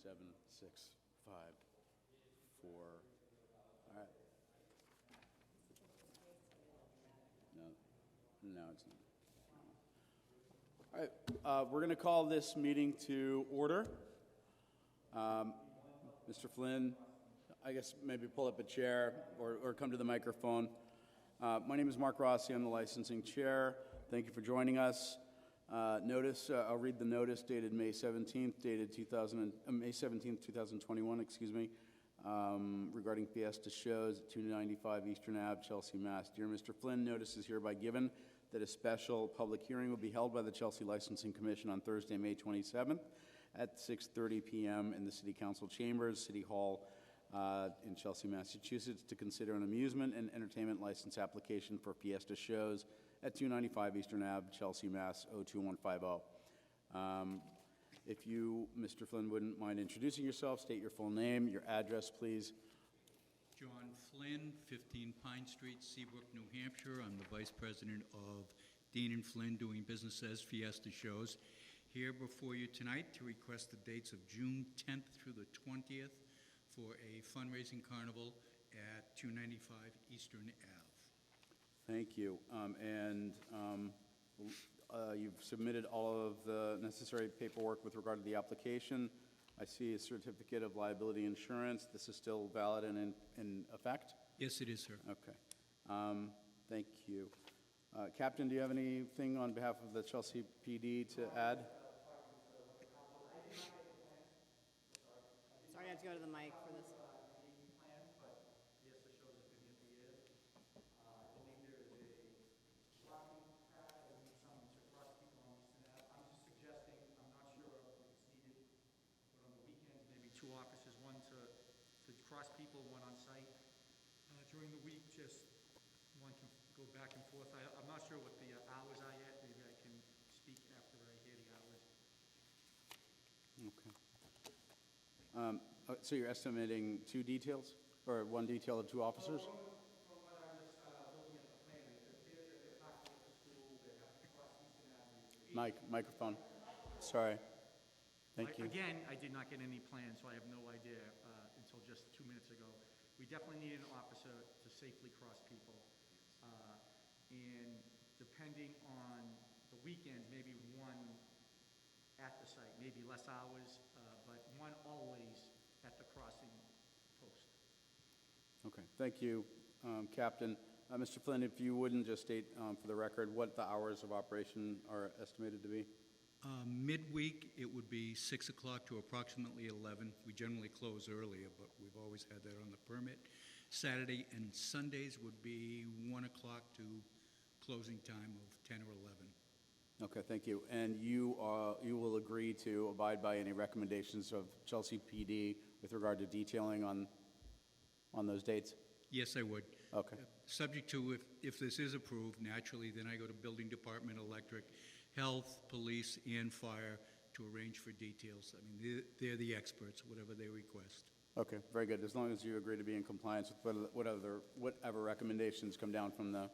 7, 6, 5, 4. All right. No, it's not. All right, we're going to call this meeting to order. Mr. Flynn, I guess maybe pull up a chair or come to the microphone. My name is Mark Rossi. I'm the licensing chair. Thank you for joining us. I'll read the notice dated May 17th, May 17th, 2021, excuse me, regarding Fiesta Shows at 295 Eastern Ave, Chelsea, Mass. Dear Mr. Flynn, notice is hereby given that a special public hearing will be held by the Chelsea Licensing Commission on Thursday, May 27th at 6:30 p.m. in the City Council Chambers, City Hall in Chelsea, Massachusetts, to consider an amusement and entertainment license application for Fiesta Shows at 295 Eastern Ave, Chelsea, Mass. 02150. If you, Mr. Flynn, wouldn't mind introducing yourself, state your full name, your address, please. John Flynn, 15 Pine Street, Seabrook, New Hampshire. I'm the Vice President of Dean and Flynn, doing business as Fiesta Shows. Here before you tonight to request the dates of June 10th through the 20th for a fundraising carnival at 295 Eastern Ave. Thank you. You've submitted all of the necessary paperwork with regard to the application. I see a certificate of liability insurance. This is still valid and in effect? Yes, it is, sir. Okay. Thank you. Captain, do you have anything on behalf of the Chelsea PD to add? Sorry, I have to go to the mic for this. Two officers, one to cross people, one on site. During the week, just one can go back and forth. I'm not sure what the hours are yet. Maybe I can speak after I hear the hours. Okay. So you're estimating two details, or one detail of two officers? From what I was looking at the plan, it appears that they're parked at the school, they have to cross Eastern Avenue. Microphone. Sorry. Thank you. Again, I did not get any plans, so I have no idea until just 2 minutes ago. We definitely need an officer to safely cross people. And depending on the weekend, maybe one at the site, maybe less hours, but one always at the crossing post. Okay. Thank you, Captain. Mr. Flynn, if you wouldn't just state for the record what the hours of operation are estimated to be? Midweek, it would be 6 o'clock to approximately 11. We generally close earlier, but we've always had that on the permit. Saturday and Sundays would be 1 o'clock to closing time of 10 or 11. Okay, thank you. And you will agree to abide by any recommendations of Chelsea PD with regard to detailing on those dates? Yes, I would. Okay. Subject to if this is approved, naturally, then I go to Building Department, Electric, Health, Police, and Fire to arrange for details. I mean, they're the experts, whatever they request. Okay, very good. As long as you agree to be in compliance with whatever recommendations come down from the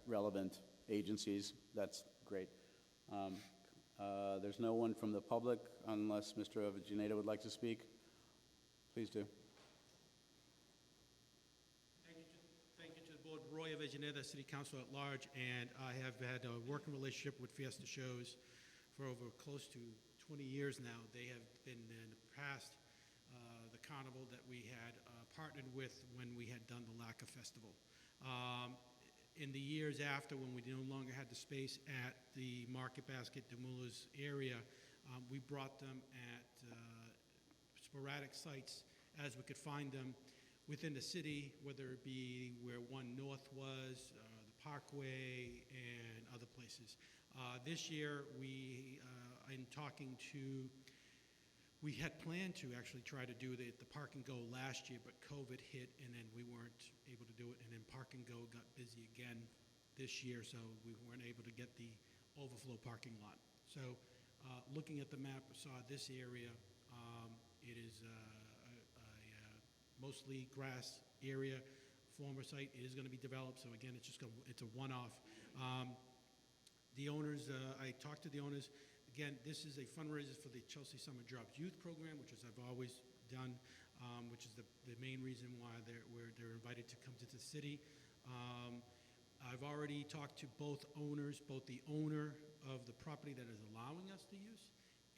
relevant agencies, that's great. There's no one from the public unless Mr. Avellaneda would like to speak. Please do. Thank you to the board. Roy Avellaneda, City Council at Large, and I have had a working relationship with Fiesta Shows for over close to 20 years now. They have been in the past the carnival that we had partnered with when we had done the LACA Festival. In the years after, when we no longer had the space at the Market Basket Demoulas area, we brought them at sporadic sites as we could find them within the city, whether it be where One North was, the Parkway, and other places. This year, we had planned to actually try to do the Park and Go last year, but COVID hit, and then we weren't able to do it, and then Park and Go got busy again this year, so we weren't able to get the overflow parking lot. So looking at the map, I saw this area. It is a mostly grass area, former site. It is going to be developed, so again, it's a one-off. The owners, I talked to the owners. Again, this is a fundraiser for the Chelsea Summer Jobs Youth Program, which is I've always done, which is the main reason why they're invited to come to the city. I've already talked to both owners, both the owner of the property that is allowing us to use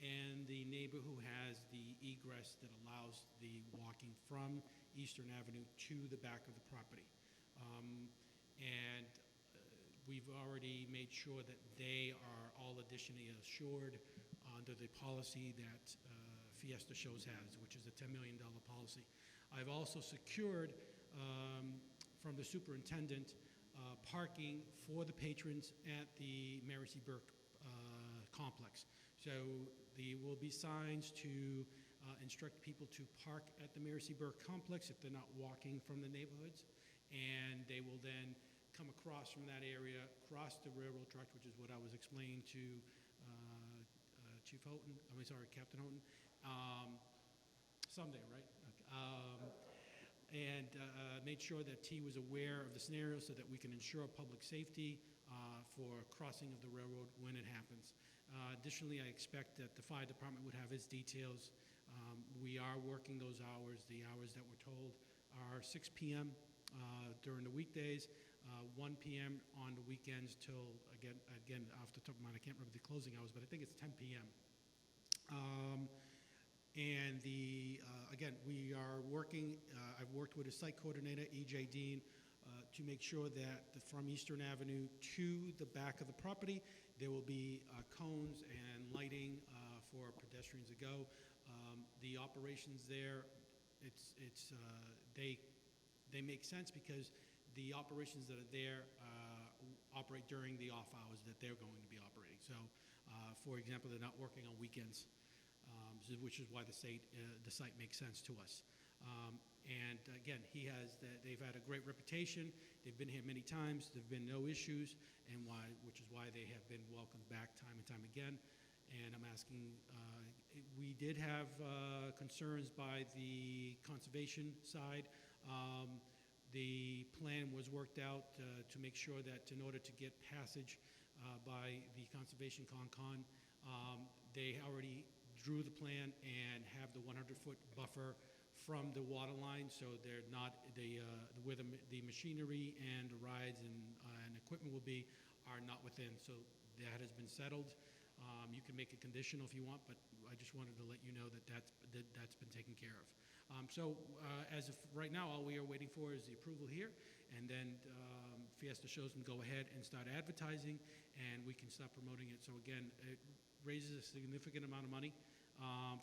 and the neighbor who has the egress that allows the walking from Eastern Avenue to the back of the property. And we've already made sure that they are all additionally assured under the policy that Fiesta Shows has, which is a $10 million policy. I've also secured from the superintendent parking for the patrons at the Mary C. Burke complex. So there will be signs to instruct people to park at the Mary C. Burke complex if they're not walking from the neighborhoods, and they will then come across from that area, cross the railroad tracks, which is what I was explaining to Chief Houghton, Captain Houghton, someday, right? And made sure that T was aware of the scenario so that we can ensure public safety for crossing of the railroad when it happens. Additionally, I expect that the fire department would have its details. We are working those hours. The hours that we're told are 6 p.m. During the weekdays, 1 p.m. on the weekends till, again, off the top of my mind, I can't remember the closing hours, but I think it's 10 p.m. And again, we are working, I've worked with a site coordinator, E.J. Dean, to make sure that from Eastern Avenue to the back of the property, there will be cones and lighting for pedestrians to go. The operations there, they make sense because the operations that are there operate during the off hours that they're going to be operating. So, for example, they're not working on weekends, which is why the site makes sense to us. And again, they've had a great reputation. They've been here many times. There've been no issues, which is why they have been welcomed back time and time again. And I'm asking, we did have concerns by the conservation side. The plan was worked out to make sure that in order to get passage by the Conservation Concon, they already drew the plan and have the 100-foot buffer from the water line, so they're not where the machinery and the rides and equipment will be are not within. So that has been settled. You can make it conditional if you want, but I just wanted to let you know that that's been taken care of. So as of right now, all we are waiting for is the approval here, and then Fiesta Shows can go ahead and start advertising, and we can start promoting it. So again, it raises a significant amount of money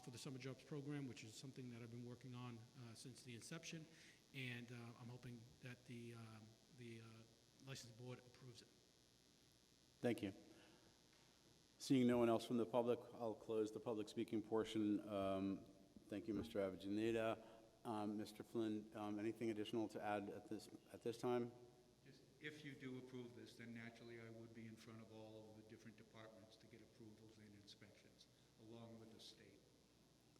for the Summer Jobs Program, which is something that I've been working on since the inception, and I'm hoping that the License Board approves it. Thank you. Seeing no one else from the public, I'll close the public speaking portion. Thank you, Mr. Avellaneda. Mr. Flynn, anything additional to add at this time? Just if you do approve this, then naturally I would be in front of all of the different departments to get approvals and inspections, along with the state.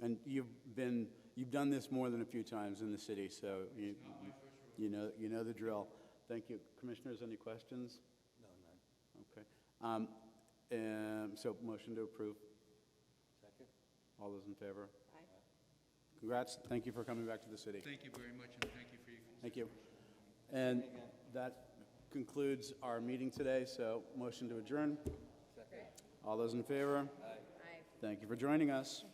And you've done this more than a few times in the city, so It's not my first rodeo. you know the drill. Thank you. Commissioners, any questions? No, none. Okay. So motion to approve. Second? All those in favor? Aye. Congrats. Thank you for coming back to the city. Thank you very much, and thank you for your consideration. Thank you. And that concludes our meeting today, so motion to adjourn. Second? All those in favor? Aye. Aye. Thank you for joining us.